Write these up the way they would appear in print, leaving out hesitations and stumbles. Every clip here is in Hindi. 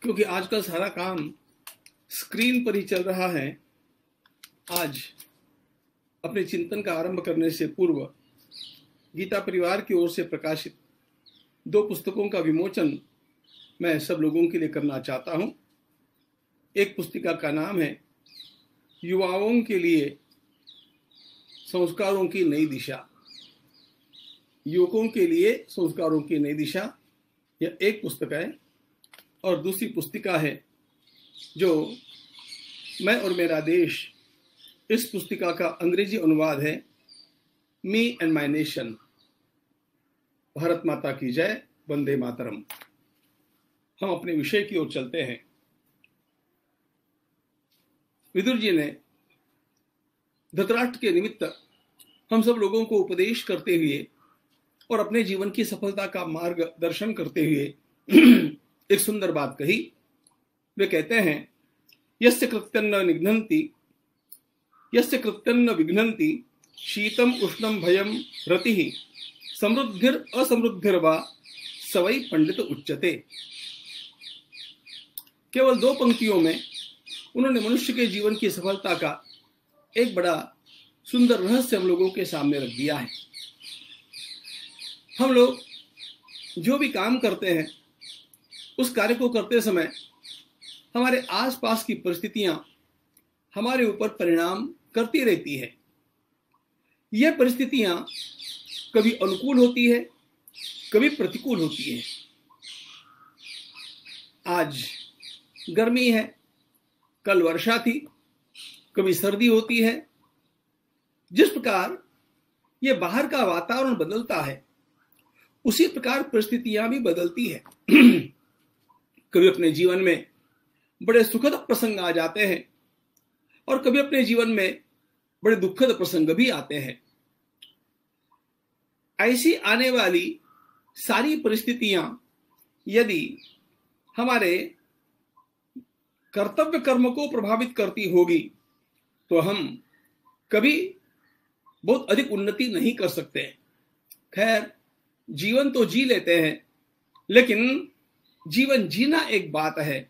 क्योंकि आजकल सारा काम स्क्रीन पर ही चल रहा है। आज अपने चिंतन का आरंभ करने से पूर्व गीता परिवार की ओर से प्रकाशित 2 पुस्तकों का विमोचन मैं सब लोगों के लिए करना चाहता हूं। एक पुस्तिका का नाम है युवाओं के लिए संस्कारों की नई दिशा, युवकों के लिए संस्कारों की नई दिशा, यह एक पुस्तक है। और दूसरी पुस्तिका है जो मैं और मेरा देश, इस पुस्तिका का अंग्रेजी अनुवाद है me and my nation. Bharat माता की जय, वंदे मातरम। हम अपने विषय की ओर चलते हैं। विदुर जी ने धृतराष्ट्र के निमित्त हम सब लोगों को उपदेश करते हुए और अपने जीवन की सफलता का मार्गदर्शन करते हुए एक सुंदर बात कही। वे कहते हैं यस्य कृत्यन्न विघ्नन्ति शीतम उष्णम भयम रतिः समृद्धिर असमृद्धिर्वा सवै पंडित उच्यते। केवल 2 पंक्तियों में उन्होंने मनुष्य के जीवन की सफलता का एक बड़ा सुंदर रहस्य हम लोगों के सामने रख दिया है। हम लोग जो भी काम करते हैं, उस कार्य को करते समय हमारे आसपास की परिस्थितियां हमारे ऊपर परिणाम करती रहती है। यह परिस्थितियां कभी अनुकूल होती है, कभी प्रतिकूल होती है। आज गर्मी है, कल वर्षा थी, कभी सर्दी होती है। जिस प्रकार यह बाहर का वातावरण बदलता है, उसी प्रकार परिस्थितियां भी बदलती है। कभी अपने जीवन में बड़े सुखद प्रसंग आ जाते हैं और कभी अपने जीवन में बड़े दुखद प्रसंग भी आते हैं। ऐसी आने वाली सारी परिस्थितियां यदि हमारे कर्तव्य कर्म को प्रभावित करती होगी तो हम कभी बहुत अधिक उन्नति नहीं कर सकते। खैर, जीवन तो जी लेते हैं, लेकिन जीवन जीना एक बात है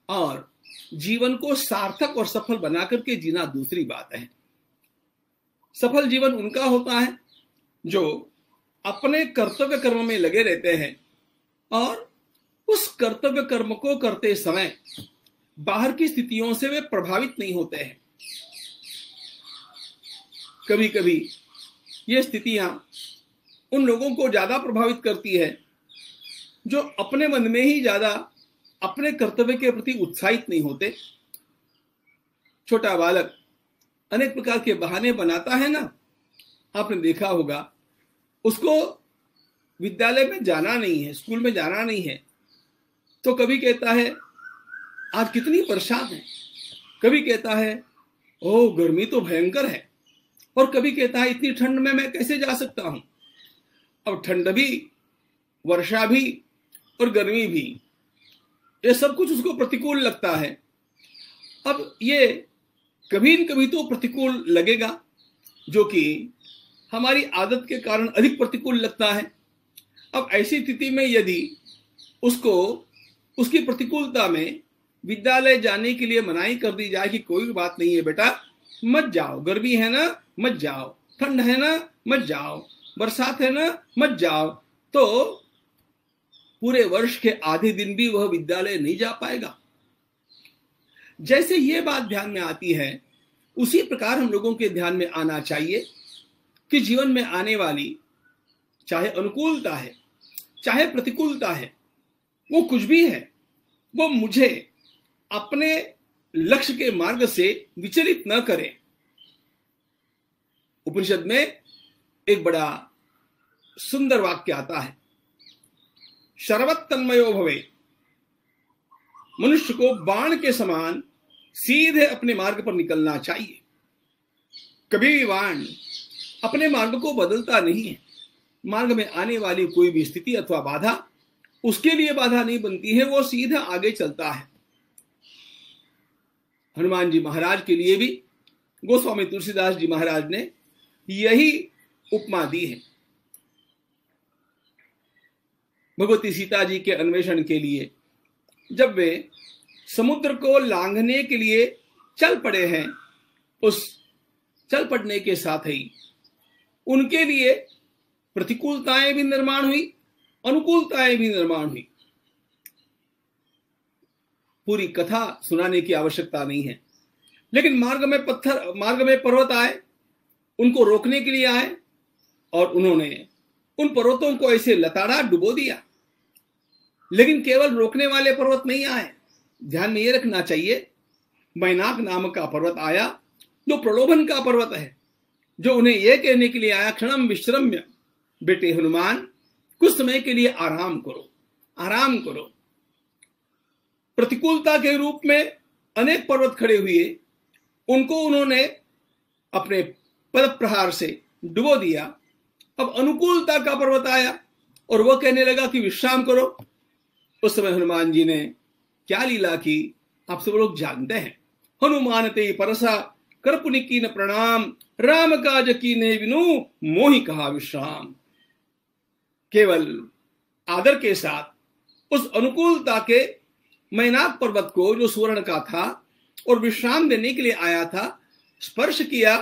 और जीवन को सार्थक और सफल बना करके जीना दूसरी बात है। सफल जीवन उनका होता है जो अपने कर्तव्य कर्म में लगे रहते हैं और उस कर्तव्य कर्म को करते समय बाहर की स्थितियों से वे प्रभावित नहीं होते हैं। कभी कभी ये स्थितियां उन लोगों को ज्यादा प्रभावित करती है जो अपने मन में ही ज्यादा अपने कर्तव्य के प्रति उत्साहित नहीं होते। छोटा बालक अनेक प्रकार के बहाने बनाता है ना, आपने देखा होगा। उसको विद्यालय में जाना नहीं है, स्कूल में जाना नहीं है, तो कभी कहता है आज कितनी बरसात है, कभी कहता है ओह गर्मी तो भयंकर है, और कभी कहता है इतनी ठंड में मैं कैसे जा सकता हूं। अब ठंड भी, वर्षा भी और गर्मी भी, ये सब कुछ उसको प्रतिकूल लगता है। अब ये कभी न कभी तो प्रतिकूल लगेगा, जो कि हमारी आदत के कारण अधिक प्रतिकूल लगता है। अब ऐसी स्थिति में यदि उसको उसकी प्रतिकूलता में विद्यालय जाने के लिए मनाही कर दी जाए कि कोई बात नहीं है बेटा, मत जाओ, गर्मी है ना मत जाओ, ठंड है ना मत जाओ, बरसात है ना मत जाओ, तो पूरे वर्ष के आधे दिन भी वह विद्यालय नहीं जा पाएगा। जैसे ये बात ध्यान में आती है, उसी प्रकार हम लोगों के ध्यान में आना चाहिए कि जीवन में आने वाली चाहे अनुकूलता है चाहे प्रतिकूलता है, वो कुछ भी है, वो मुझे अपने लक्ष्य के मार्ग से विचलित न करे। उपनिषद में एक बड़ा सुंदर वाक्य आता है, शर्वतन्मयो भवे। मनुष्य को बाण के समान सीधे अपने मार्ग पर निकलना चाहिए। कभी भी बाण अपने मार्ग को बदलता नहीं है। मार्ग में आने वाली कोई भी स्थिति अथवा बाधा उसके लिए बाधा नहीं बनती है, वो सीधा आगे चलता है। हनुमान जी महाराज के लिए भी गोस्वामी तुलसीदास जी महाराज ने यही उपमा दी है। भगवती सीता जी के अन्वेषण के लिए जब वे समुद्र को लांघने के लिए चल पड़े हैं, उस चल पड़ने के साथ ही उनके लिए प्रतिकूलताएं भी निर्माण हुई, अनुकूलताएं भी निर्माण हुई। पूरी कथा सुनाने की आवश्यकता नहीं है, लेकिन मार्ग में पर्वत आए, उनको रोकने के लिए आए, और उन्होंने उन पर्वतों को ऐसे लताड़ा, डुबो दिया। लेकिन केवल रोकने वाले पर्वत नहीं आए, ध्यान में यह रखना चाहिए, मैनाक नाम का पर्वत आया, जो प्रलोभन का पर्वत है, जो उन्हें यह कहने के लिए आया, क्षणम विश्रम्य, बेटे हनुमान, कुछ समय के लिए आराम करो, आराम करो। प्रतिकूलता के रूप में अनेक पर्वत खड़े हुए, उनको उन्होंने अपने पद प्रहार से डुबो दिया। अब अनुकूलता का पर्वत आया और वह कहने लगा कि विश्राम करो। उस समय हनुमान जी ने क्या लीला की, आप सब लोग जानते हैं। हनुमान ते परसा करपुनि कीन प्रणाम, राम काज कीने विनु, मोहि कहा विश्राम। केवल आदर के साथ उस अनुकूलता के मैनाक पर्वत को, जो सुवर्ण का था और विश्राम देने के लिए आया था, स्पर्श किया,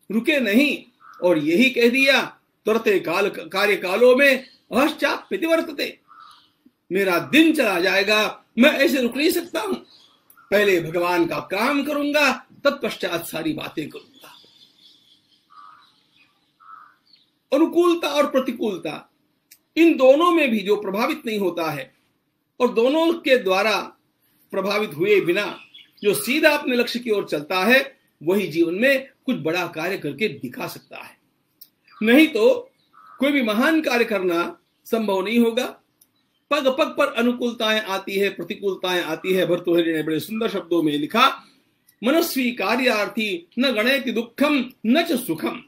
रुके नहीं, और यही कह दिया, तुरते काल कार्य कालों में अश्चाप्यति वर्तते, मेरा दिन चला जाएगा, मैं ऐसे रुक नहीं सकता हूं, पहले भगवान का काम करूंगा, तत्पश्चात सारी बातें करूंगा। अनुकूलता और प्रतिकूलता, इन दोनों में भी जो प्रभावित नहीं होता है और दोनों के द्वारा प्रभावित हुए बिना जो सीधा अपने लक्ष्य की ओर चलता है, वही जीवन में कुछ बड़ा कार्य करके दिखा सकता है। नहीं तो कोई भी महान कार्य करना संभव नहीं होगा। पग पग पर अनुकूलताएं आती है, प्रतिकूलताएं आती है। भर्तृहरि ने बड़े सुंदर शब्दों में लिखा, मनस्वी कार्यार्थी न गणयति दुखम न च सुखम।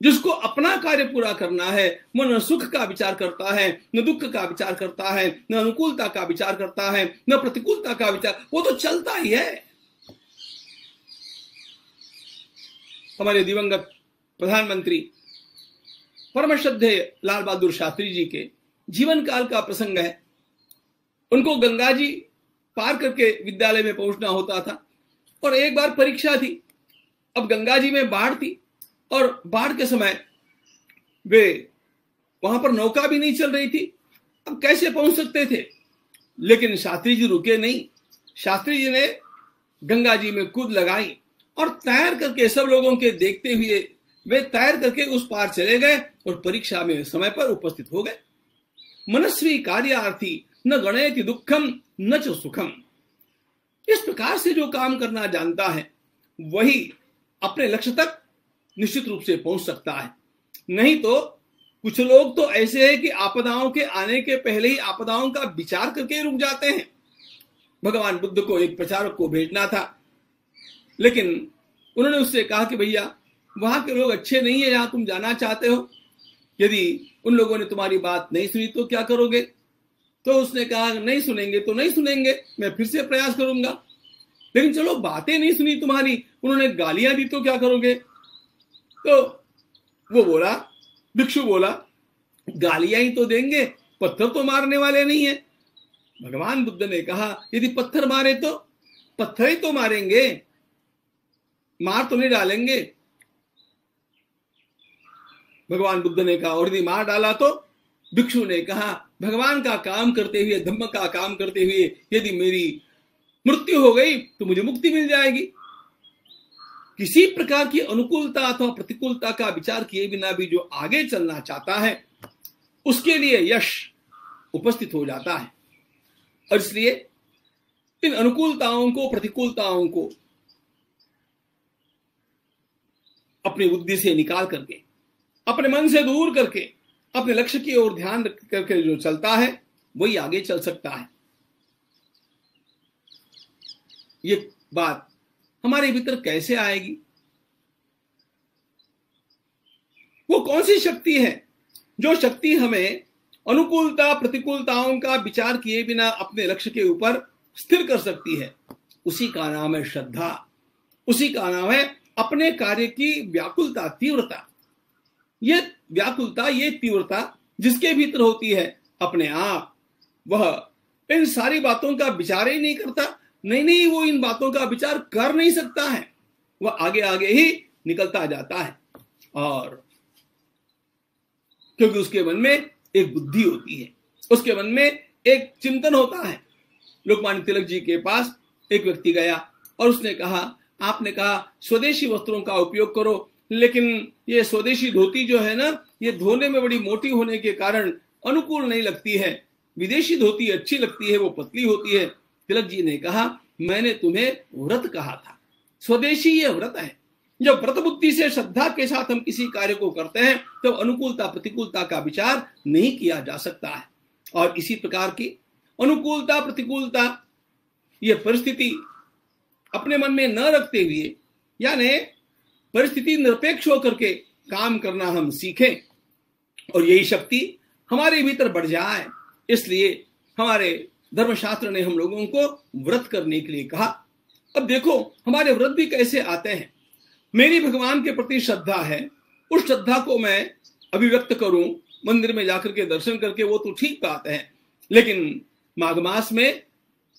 जिसको अपना कार्य पूरा करना है, वो न सुख का विचार करता है, न दुख का विचार करता है, न अनुकूलता का विचार करता है, न प्रतिकूलता का विचार, वो तो चलता ही है। हमारे दिवंगत प्रधानमंत्री परम श्रद्धेय लाल बहादुर शास्त्री जी के जीवन काल का प्रसंग है। उनको गंगा जी पार करके विद्यालय में पहुंचना होता था और एक बार परीक्षा थी। अब गंगा जी में बाढ़ थी और बाढ़ के समय वे वहां पर नौका भी नहीं चल रही थी। अब कैसे पहुंच सकते थे? लेकिन शास्त्री जी रुके नहीं। शास्त्री जी ने गंगा जी में कूद लगाई और तैर करके, सब लोगों के देखते हुए वे तैर करके उस पार चले गए और परीक्षा में समय पर उपस्थित हो गए। मनस्वी कार्यार्थी न गणयति दुखम न च सुखम। इस प्रकार से जो काम करना जानता है वही अपने लक्ष्य तक निश्चित रूप से पहुंच सकता है। नहीं तो कुछ लोग तो ऐसे हैं कि आपदाओं के आने के पहले ही आपदाओं का विचार करके रुक जाते हैं। भगवान बुद्ध को एक प्रचारक को भेजना था, लेकिन उन्होंने उससे कहा कि भैया वहां के लोग अच्छे नहीं है जहां तुम जाना चाहते हो, यदि उन लोगों ने तुम्हारी बात नहीं सुनी तो क्या करोगे? तो उसने कहा नहीं सुनेंगे तो नहीं सुनेंगे, मैं फिर से प्रयास करूंगा। लेकिन चलो बातें नहीं सुनी तुम्हारी, उन्होंने गालियां दी तो क्या करोगे? तो वो बोला, भिक्षु बोला, गालियां ही तो देंगे, पत्थर तो मारने वाले नहीं है। भगवान बुद्ध ने कहा यदि पत्थर मारे तो पत्थर ही तो मारेंगे, मार तो नहीं डालेंगे। भगवान बुद्ध ने कहा और यदि मार डाला तो? भिक्षु ने कहा भगवान का काम करते हुए, धम्म का काम करते हुए यदि मेरी मृत्यु हो गई तो मुझे मुक्ति मिल जाएगी। किसी प्रकार की अनुकूलता अथवा प्रतिकूलता का विचार किए बिना भी जो आगे चलना चाहता है उसके लिए यश उपस्थित हो जाता है। और इसलिए इन अनुकूलताओं को, प्रतिकूलताओं को अपनी बुद्धि से निकाल करके, अपने मन से दूर करके, अपने लक्ष्य की ओर ध्यान करके जो चलता है वही आगे चल सकता है। ये बात हमारे भीतर कैसे आएगी? वो कौन सी शक्ति है जो शक्ति हमें अनुकूलता प्रतिकूलताओं का विचार किए बिना अपने लक्ष्य के ऊपर स्थिर कर सकती है? उसी का नाम है श्रद्धा, उसी का नाम है अपने कार्य की व्याकुलता, तीव्रता। ये व्याकुलता, ये तीव्रता जिसके भीतर होती है, अपने आप वह इन सारी बातों का विचार ही नहीं करता, नहीं, वो इन बातों का विचार कर नहीं सकता है, वह आगे आगे ही निकलता जाता है। और क्योंकि उसके मन में एक बुद्धि होती है, उसके मन में एक चिंतन होता है। लोकमान्य तिलक जी के पास एक व्यक्ति गया और उसने कहा, आपने कहा स्वदेशी वस्त्रों का उपयोग करो, लेकिन ये स्वदेशी धोती जो है ना, ये धोने में बड़ी मोटी होने के कारण अनुकूल नहीं लगती है, विदेशी धोती अच्छी लगती है, वो पतली होती है। तिलक जी ने कहा, मैंने तुम्हें व्रत कहा था, स्वदेशी ये व्रत है। जब व्रत बुद्धि से श्रद्धा के साथ हम किसी कार्य को करते हैं तो अनुकूलता प्रतिकूलता का विचार नहीं किया जा सकता है। और इसी प्रकार की अनुकूलता प्रतिकूलता ये परिस्थिति अपने मन में न रखते हुए, यानी परिस्थिति निरपेक्ष होकर के काम करना हम सीखें और यही शक्ति हमारे भीतर बढ़ जाए। इसलिए हमारे धर्मशास्त्र ने हम लोगों को व्रत करने के लिए कहा। अब देखो हमारे व्रत भी कैसे आते हैं। मेरी भगवान के प्रति श्रद्धा है, उस श्रद्धा को मैं अभिव्यक्त करूं मंदिर में जाकर के दर्शन करके, वो तो ठीक बात है, लेकिन माघ मास में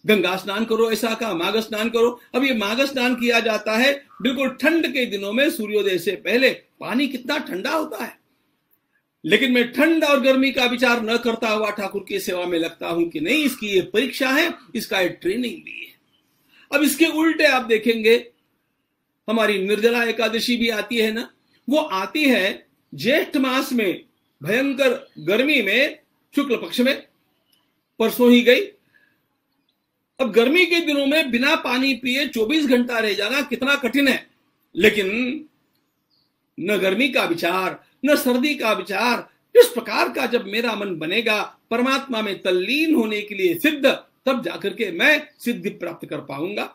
गंगा स्नान करो, ऐसा कहा, माघ स्नान करो। अब ये माघ स्नान किया जाता है बिल्कुल ठंड के दिनों में, सूर्योदय से पहले। पानी कितना ठंडा होता है, लेकिन मैं ठंड और गर्मी का विचार न करता हुआ ठाकुर की सेवा में लगता हूं कि नहीं, इसकी ये परीक्षा है, इसका एक ट्रेनिंग भी है। अब इसके उल्टे आप देखेंगे, हमारी निर्जला एकादशी भी आती है ना, वो आती है ज्येष्ठ मास में, भयंकर गर्मी में, शुक्ल पक्ष में, परसों ही गई। अब गर्मी के दिनों में बिना पानी पिए 24 घंटा रह जाना कितना कठिन है, लेकिन न गर्मी का विचार न सर्दी का विचार, इस प्रकार का जब मेरा मन बनेगा परमात्मा में तल्लीन होने के लिए सिद्ध, तब जाकर के मैं सिद्धि प्राप्त कर पाऊंगा।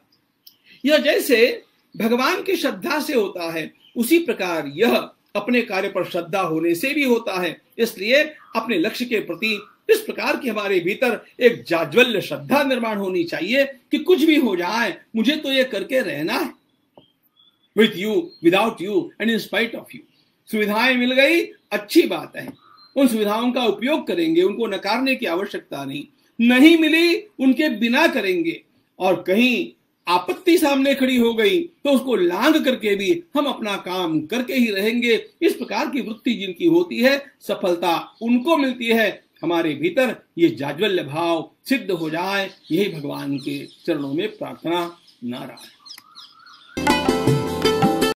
यह जैसे भगवान की श्रद्धा से होता है, उसी प्रकार यह अपने कार्य पर श्रद्धा होने से भी होता है। इसलिए अपने लक्ष्य के प्रति इस प्रकार की हमारे भीतर एक जाज्वल्य श्रद्धा निर्माण होनी चाहिए कि कुछ भी हो जाए, मुझे तो ये करके रहना है, with you, without you and in spite of you. सुविधाएं मिल गई, अच्छी बात है, उन सुविधाओं का उपयोग करेंगे, उनको नकारने की आवश्यकता नहीं। नहीं मिली, उनके बिना करेंगे, और कहीं आपत्ति सामने खड़ी हो गई तो उसको लांग करके भी हम अपना काम करके ही रहेंगे। इस प्रकार की वृत्ति जिनकी होती है, सफलता उनको मिलती है। हमारे भीतर ये जाज्वल्य भाव सिद्ध हो जाए, यही भगवान के चरणों में प्रार्थना नारायण।